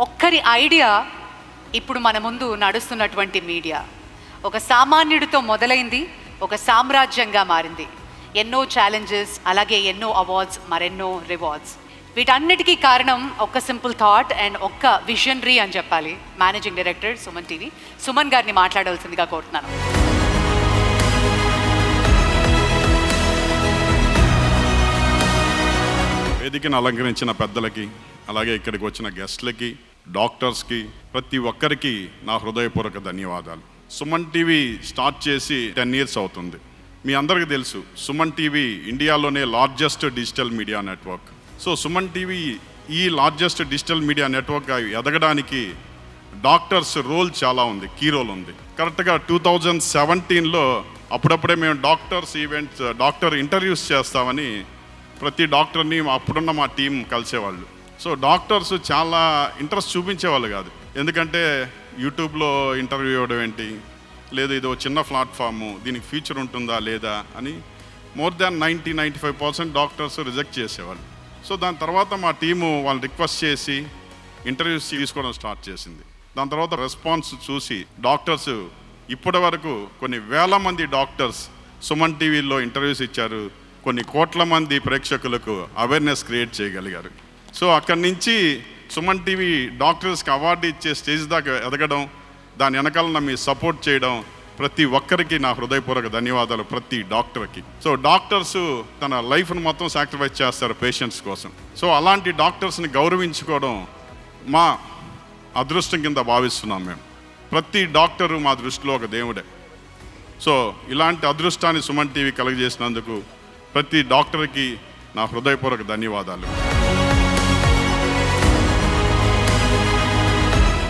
ఒక్కరి ఐడియా ఇప్పుడు మన ముందు నడుస్తున్నటువంటి మీడియా ఒక సామాన్యుడితో మొదలైంది, ఒక సామ్రాజ్యంగా మారింది. ఎన్నో ఛాలెంజెస్, అలాగే ఎన్నో అవార్డ్స్, మరెన్నో రివార్డ్స్. వీటన్నిటికీ కారణం ఒక్క సింపుల్ థాట్ అండ్ ఒక్క విజనరీ అని చెప్పాలి. Managing director Suman TV Suman గారిని మాట్లాడాల్సిందిగా కోరుతున్నాను. వేదికను అలంకరించిన పెద్దలకి, అలాగే ఇక్కడికి వచ్చిన గెస్ట్లకి, డాక్టర్స్కి, ప్రతి ఒక్కరికి నా హృదయపూర్వక ధన్యవాదాలు. సుమన్ టీవీ స్టార్ట్ చేసి 10 years అవుతుంది. మీ అందరికీ తెలుసు, సుమన్ టీవీ ఇండియాలోనే largest digital media network. So Suman TV ఈ లార్జెస్ట్ డిజిటల్ మీడియా నెట్వర్క్గా ఎదగడానికి డాక్టర్స్ రోల్ చాలా ఉంది, కీ రోల్ ఉంది. కరెక్ట్గా 2017లో అప్పుడప్పుడే మేము డాక్టర్స్ ఈవెంట్స్, డాక్టర్ ఇంటర్వ్యూస్ చేస్తామని ప్రతి డాక్టర్ని అప్పుడున్న మా టీం కలిసేవాళ్ళు. సో డాక్టర్స్ చాలా ఇంట్రెస్ట్ చూపించేవాళ్ళు కాదు, ఎందుకంటే యూట్యూబ్లో ఇంటర్వ్యూ ఇవ్వడం ఏంటి, లేదు ఇది ఒక చిన్న ప్లాట్ఫాము, దీనికి ఫ్యూచర్ ఉంటుందా లేదా అని మోర్ దాన్ 90-95% డాక్టర్స్ రిజెక్ట్ చేసేవాళ్ళు. సో దాని తర్వాత మా టీము వాళ్ళు రిక్వెస్ట్ చేసి ఇంటర్వ్యూస్ తీసుకోవడం స్టార్ట్ చేసింది. దాని తర్వాత రెస్పాన్స్ చూసి డాక్టర్స్ ఇప్పటి వరకు కొన్ని వేల మంది డాక్టర్స్ సుమన్ టీవీలో ఇంటర్వ్యూస్ ఇచ్చారు, కొన్ని కోట్ల మంది ప్రేక్షకులకు అవేర్నెస్ క్రియేట్ చేయగలిగారు. సో అక్కడి నుంచి సుమన్ టీవీ డాక్టర్స్కి అవార్డు ఇచ్చే స్టేజ్ దాకా ఎదగడం, దాని వెనకాల మీ సపోర్ట్ చేయడం, ప్రతి ఒక్కరికి నా హృదయపూర్వక ధన్యవాదాలు, ప్రతి డాక్టర్కి. సో డాక్టర్స్ తన లైఫ్ను మొత్తం సాక్రిఫైస్ చేస్తారు పేషెంట్స్ కోసం. సో అలాంటి డాక్టర్స్ని గౌరవించుకోవడం మా అదృష్టం కింద భావిస్తున్నాం మేము. ప్రతి డాక్టరు మా దృష్టిలో ఒక దేవుడే. సో ఇలాంటి అదృష్టాన్ని సుమన్ టీవీ కలుగజేసినందుకు ప్రతి డాక్టర్కి నా హృదయపూర్వక ధన్యవాదాలు.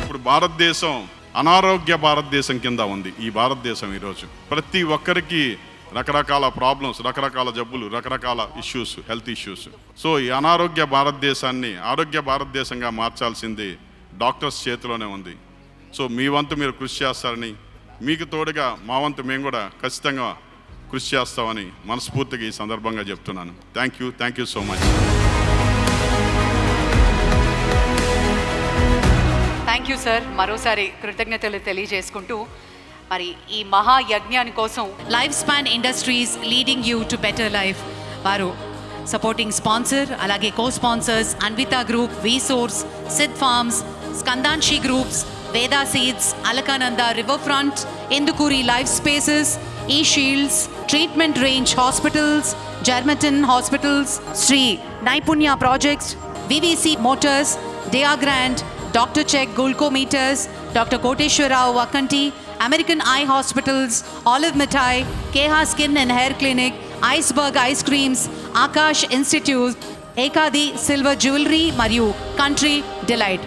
ఇప్పుడు భారతదేశం అనారోగ్య భారతదేశం కింద ఉంది. ఈ భారతదేశం ఈరోజు ప్రతి ఒక్కరికి రకరకాల ప్రాబ్లమ్స్, రకరకాల జబ్బులు, రకరకాల ఇష్యూస్, హెల్త్ ఇష్యూస్. సో ఈ అనారోగ్య భారతదేశాన్ని ఆరోగ్య భారతదేశంగా మార్చాల్సింది డాక్టర్స్ చేతిలోనే ఉంది. సో మీ వంతు మీరు కృషి చేస్తారని, మీకు తోడుగా మా వంతు మేము కూడా ఖచ్చితంగా కృషి చేస్తామని మనస్ఫూర్తిగా ఈ సందర్భంగా చెప్తున్నాను. Thank you so much. Thank you sir. మరోసారి కృతజ్ఞతలు తెలియజేసుకుంటూ, మరి ఈ మహాయజ్ఞాని కోసం life span industries leading you to better life వారు సపోర్టింగ్ స్పాన్సర్, అలాగే co sponsors Anvita group, V source, Sid farms, Skandanshi groups, Veda seeds, Alakananda river front, Indukuri life spaces, E shields, treatment range hospitals, జర్మటన్ hospitals, Shri Naipunya projects, VVC motors, డియాగ్రాండ్, doctor check glucometers, doctor Koteswararao Vakanti, American eye hospitals, olive mithai, కేహా skin and hair clinic, iceberg ice creams, Aakash institute, ఏకాది silver jewellery మరియు country delight.